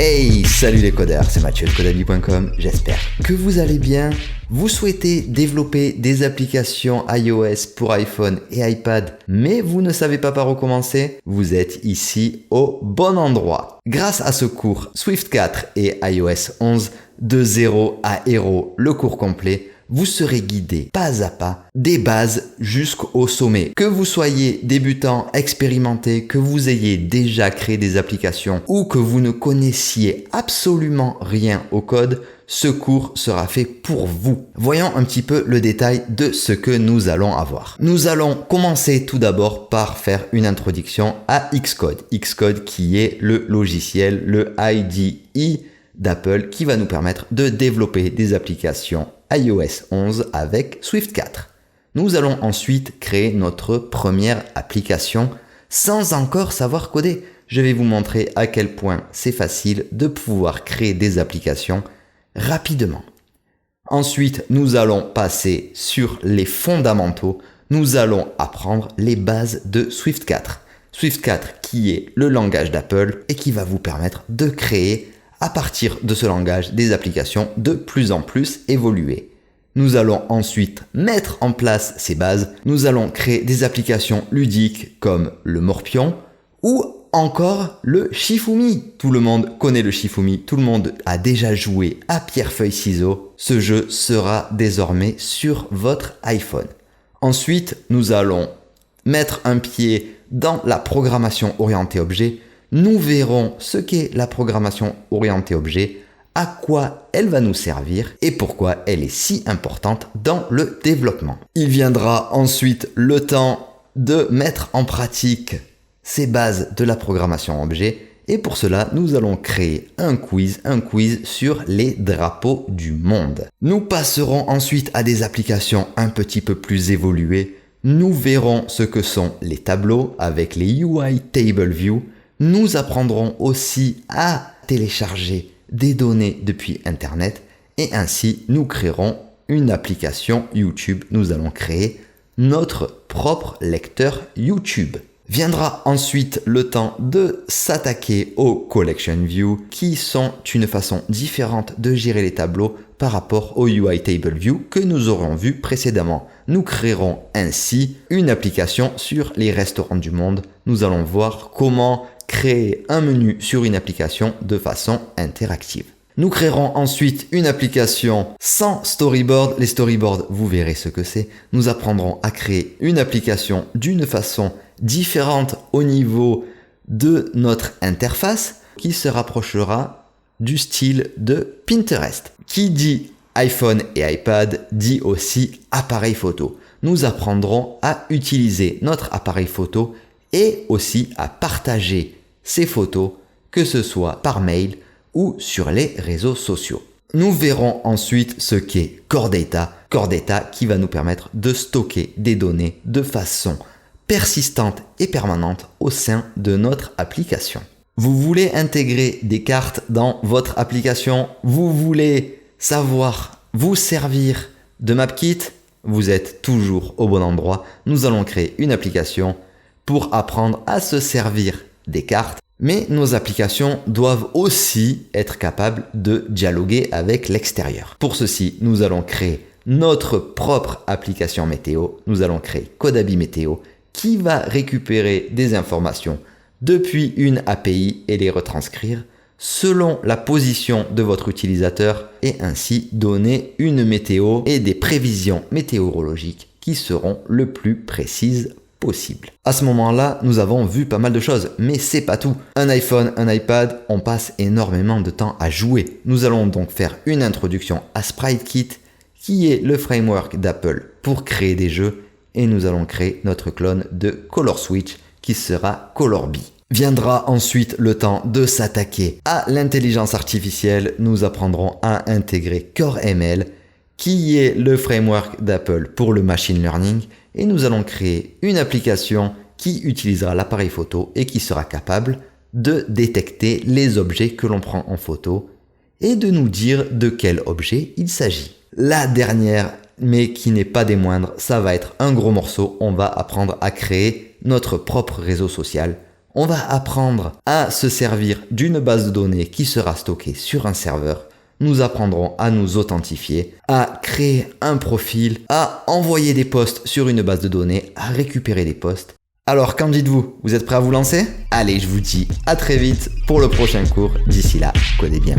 Hey, salut les codeurs, c'est Mathieu de Codable.com, j'espère que vous allez bien. Vous souhaitez développer des applications iOS pour iPhone et iPad, mais vous ne savez pas par où commencer? Vous êtes ici au bon endroit. Grâce à ce cours Swift 4 et iOS 11, de 0 à Hero, le cours complet, vous serez guidé pas à pas des bases jusqu'au sommet. Que vous soyez débutant, expérimenté, que vous ayez déjà créé des applications ou que vous ne connaissiez absolument rien au code, ce cours sera fait pour vous. Voyons un petit peu le détail de ce que nous allons avoir. Nous allons commencer tout d'abord par faire une introduction à Xcode. Xcode qui est le logiciel, le IDE d'Apple qui va nous permettre de développer des applications iOS 11 avec Swift 4. Nous allons ensuite créer notre première application sans encore savoir coder. Je vais vous montrer à quel point c'est facile de pouvoir créer des applications rapidement. Ensuite, nous allons passer sur les fondamentaux. Nous allons apprendre les bases de Swift 4. Swift 4 qui est le langage d'Apple et qui va vous permettre de créer à partir de ce langage des applications de plus en plus évoluées. Nous allons ensuite mettre en place ces bases. Nous allons créer des applications ludiques comme le Morpion ou encore le Shifumi. Tout le monde connaît le Shifumi, tout le monde a déjà joué à pierre-feuille-ciseaux. Ce jeu sera désormais sur votre iPhone. Ensuite, nous allons mettre un pied dans la programmation orientée objet. Nous verrons ce qu'est la programmation orientée objet, à quoi elle va nous servir et pourquoi elle est si importante dans le développement. Il viendra ensuite le temps de mettre en pratique ces bases de la programmation objet et pour cela, nous allons créer un quiz sur les drapeaux du monde. Nous passerons ensuite à des applications un petit peu plus évoluées. Nous verrons ce que sont les tableaux avec les UI Table View. Nous apprendrons aussi à télécharger des données depuis Internet et ainsi nous créerons une application YouTube. Nous allons créer notre propre lecteur YouTube. Viendra ensuite le temps de s'attaquer aux Collection View qui sont une façon différente de gérer les tableaux par rapport au UI Table View que nous aurons vu précédemment. Nous créerons ainsi une application sur les restaurants du monde. Nous allons voir comment créer un menu sur une application de façon interactive. Nous créerons ensuite une application sans storyboard. Les storyboards, vous verrez ce que c'est. Nous apprendrons à créer une application d'une façon différente au niveau de notre interface qui se rapprochera du style de Pinterest. Qui dit iPhone et iPad dit aussi appareil photo. Nous apprendrons à utiliser notre appareil photo et aussi à partager ces photos, que ce soit par mail ou sur les réseaux sociaux. Nous verrons ensuite ce qu'est Core Data. Core Data qui va nous permettre de stocker des données de façon persistante et permanente au sein de notre application. Vous voulez intégrer des cartes dans votre application? Vous voulez savoir vous servir de MapKit? Vous êtes toujours au bon endroit. Nous allons créer une application pour apprendre à se servir des cartes, mais nos applications doivent aussi être capables de dialoguer avec l'extérieur. Pour ceci, nous allons créer notre propre application météo. Nous allons créer Codable Météo qui va récupérer des informations depuis une API et les retranscrire selon la position de votre utilisateur et ainsi donner une météo et des prévisions météorologiques qui seront le plus précises possible. À ce moment-là, nous avons vu pas mal de choses, mais c'est pas tout. Un iPhone, un iPad, on passe énormément de temps à jouer. Nous allons donc faire une introduction à SpriteKit, qui est le framework d'Apple pour créer des jeux, et nous allons créer notre clone de ColorSwitch, qui sera Colorbee. Viendra ensuite le temps de s'attaquer à l'intelligence artificielle. Nous apprendrons à intégrer CoreML, qui est le framework d'Apple pour le machine learning, et nous allons créer une application qui utilisera l'appareil photo et qui sera capable de détecter les objets que l'on prend en photo et de nous dire de quel objet il s'agit. La dernière, mais qui n'est pas des moindres, ça va être un gros morceau. On va apprendre à créer notre propre réseau social. On va apprendre à se servir d'une base de données qui sera stockée sur un serveur. Nous apprendrons à nous authentifier, à créer un profil, à envoyer des posts sur une base de données, à récupérer des posts. Alors, qu'en dites-vous? Vous êtes prêts à vous lancer? Allez, je vous dis à très vite pour le prochain cours. D'ici là, codez bien.